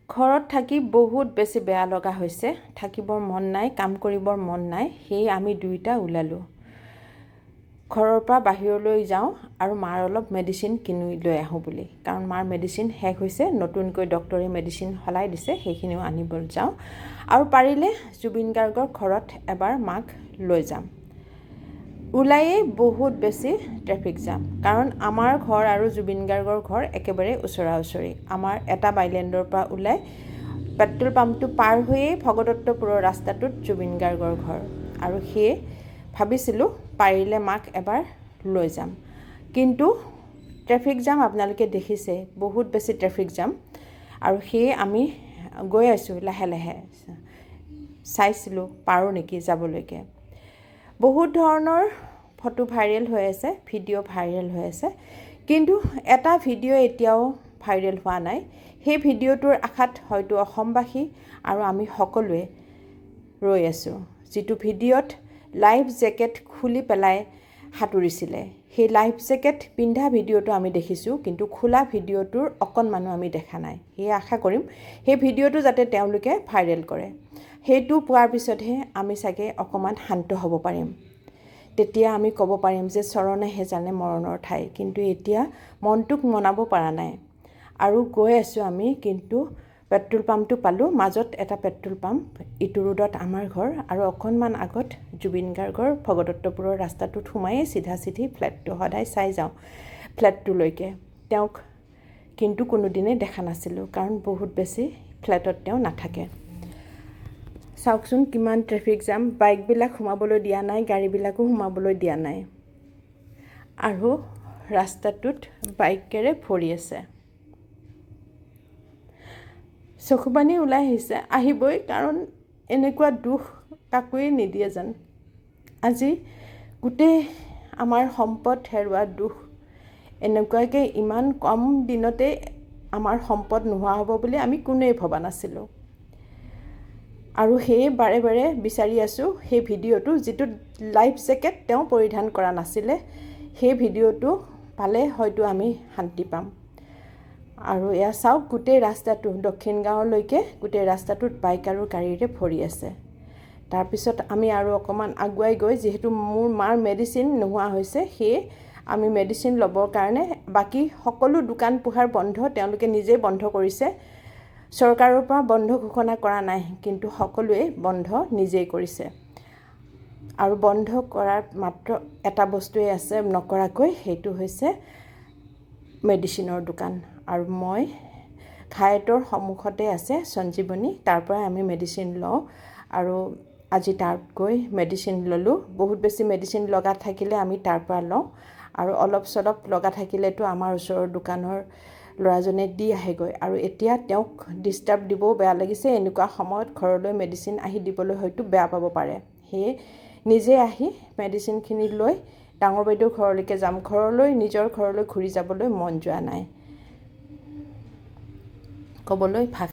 ঘৰত থাকি বহুত বেছি বেয়া লগা হৈছে, থাকিবৰ মন নাই, কাম কৰিবৰ মন নাই। সেয়ে আমি দুইটা ওলালোঁ। ঘৰৰ পৰা বাহিৰলৈ যাওঁ আৰু মাৰ অলপ মেডিচিন কিনি লৈ আহোঁ বুলি, কাৰণ মাৰ মেডিচিন শেষ হৈছে, নতুনকৈ ডক্টৰে মেডিচিন সলাই দিছে, সেইখিনিও আনিব যাওঁ। আৰু পাৰিলে জুবিন গাৰ্গৰ ঘৰত এবাৰ মাক লৈ যাম। ওলায়েই বহুত বেছি ট্ৰেফিক জাম, কাৰণ আমাৰ ঘৰ আৰু জুবিন গাৰ্গৰ ঘৰ একেবাৰে ওচৰা ওচৰি। আমাৰ এটা বাইলেণ্ডৰ পৰা ওলাই পেট্ৰল পাম্পটো পাৰ হৈয়ে ভগদত্তপুৰৰ ৰাস্তাটোত জুবিন গাৰ্গৰ ঘৰ। আৰু সেয়ে ভাবিছিলোঁ পাৰিলে মাক এবাৰ লৈ যাম, কিন্তু ট্ৰেফিক জাম আপোনালোকে দেখিছে, বহুত বেছি ট্ৰেফিক জাম। আৰু সেয়ে আমি গৈ আছোঁ লাহে লাহে, চাইছিলোঁ পাৰোঁ নেকি যাবলৈকে। বহুত ধৰণৰ ফটো ভাইৰেল হৈ আছে, ভিডিঅ' ভাইৰেল হৈ আছে, কিন্তু এটা ভিডিঅ' এতিয়াও ভাইৰেল হোৱা নাই। সেই ভিডিঅ'টোৰ আশাত হয়তো অসমবাসী আৰু আমি সকলোৱে ৰৈ আছোঁ। যিটো ভিডিঅ'ত লাইফ জেকেট খুলি পেলাই সাঁতুৰিছিলে, সেই লাইফ জেকেট পিন্ধা ভিডিঅ'টো আমি দেখিছোঁ, কিন্তু খোলা ভিডিঅ'টোৰ অকণমানো আমি দেখা নাই। সেয়ে আশা কৰিম সেই ভিডিঅ'টো যাতে তেওঁলোকে ভাইৰেল কৰে। সেইটো পোৱাৰ পিছতহে আমি চাগে অকণমান শান্ত হ'ব পাৰিম। তেতিয়া আমি ক'ব পাৰিম যে চৰণেহে জানে মৰণৰ ঠাই। কিন্তু এতিয়া মনটোক মনাব পৰা নাই। আৰু গৈ আছোঁ আমি, কিন্তু পেট্ৰল পাম্পটো পালোঁ, মাজত এটা পেট্ৰল পাম্প, ইটো ৰোডত আমাৰ ঘৰ আৰু অকণমান আগত জুবিন গাৰ্গৰ ভগদত্তপুৰৰ ৰাস্তাটোত সোমায়েই চিধা চিধি ফ্লেটটো। সদায় চাই যাওঁ ফ্লেটটোলৈকে। তেওঁক কিন্তু কোনোদিনেই দেখা নাছিলোঁ, কাৰণ বহুত বেছি ফ্লেটত তেওঁ নাথাকে। চাওকচোন কিমান ট্ৰেফিক জাম, বাইকবিলাক সোমাবলৈ দিয়া নাই, গাড়ীবিলাকো সোমাবলৈ দিয়া নাই। আৰু ৰাস্তাটোত বাইকেৰে ভৰি আছে। চকুপানী ওলাই আহিবই, কাৰণ এনেকুৱা দুখ কাকোৱে নিদিয়ে যেন। আজি গোটেই আমাৰ সম্পদ হেৰুৱা দুখ, এনেকুৱাকৈ ইমান কম দিনতে আমাৰ সম্পদ নোহোৱা হ'ব বুলি আমি কোনোৱেই ভবা নাছিলোঁ। আৰু সেয়ে বাৰে বাৰে বিচাৰি আছোঁ সেই ভিডিঅ'টো, যিটো লাইফ জেকেট তেওঁ পৰিধান কৰা নাছিলে। সেই ভিডিঅ'টো পালে হয়তো আমি শান্তি পাম। আৰু এয়া চাওক, গোটেই ৰাস্তাটো দক্ষিণ গাঁৱলৈকে গোটেই ৰাস্তাটোত বাইক আৰু গাড়ীৰে ভৰি আছে। তাৰপিছত আমি আৰু অকণমান আগুৱাই গৈ, যিহেতু মোৰ মাৰ মেডিচিন নোহোৱা হৈছে, সেয়ে আমি মেডিচিন ল'বৰ কাৰণে বাকী সকলো দোকান পোহাৰ বন্ধ, তেওঁলোকে নিজেই বন্ধ কৰিছে। চৰকাৰৰ পৰা বন্ধ ঘোষণা কৰা নাই, কিন্তু সকলোৱে বন্ধ নিজেই কৰিছে। আৰু বন্ধ কৰাৰ মাত্ৰ এটা বস্তুৱেই আছে নকৰাকৈ, সেইটো হৈছে মেডিচিনৰ দোকান। আৰু মই ঘাইটোৰ সন্মুখতে আছে সঞ্জীৱনী, তাৰ পৰাই আমি মেডিচিন লওঁ। আৰু আজি তাত গৈ মেডিচিন ল'লোঁ। বহুত বেছি মেডিচিন লগা থাকিলে আমি তাৰ পৰা লওঁ, আৰু অলপ চলপ লগা থাকিলেতো আমাৰ ওচৰৰ দোকানৰ ল'ৰাজনে দি আহেগৈ। আৰু এতিয়া তেওঁক ডিষ্টাৰ্ব দিবও বেয়া লাগিছে, এনেকুৱা সময়ত ঘৰলৈ মেডিচিন আহি দিবলৈ হয়তো বেয়া পাব পাৰে। সেয়ে নিজে আহি মেডিচিনখিনি লৈ ডাঙৰ বাইদেউৰ ঘৰলৈকে যাম। নিজৰ ঘৰলৈ ঘূৰি যাবলৈ মন যোৱা নাই, ক'বলৈ ভাষা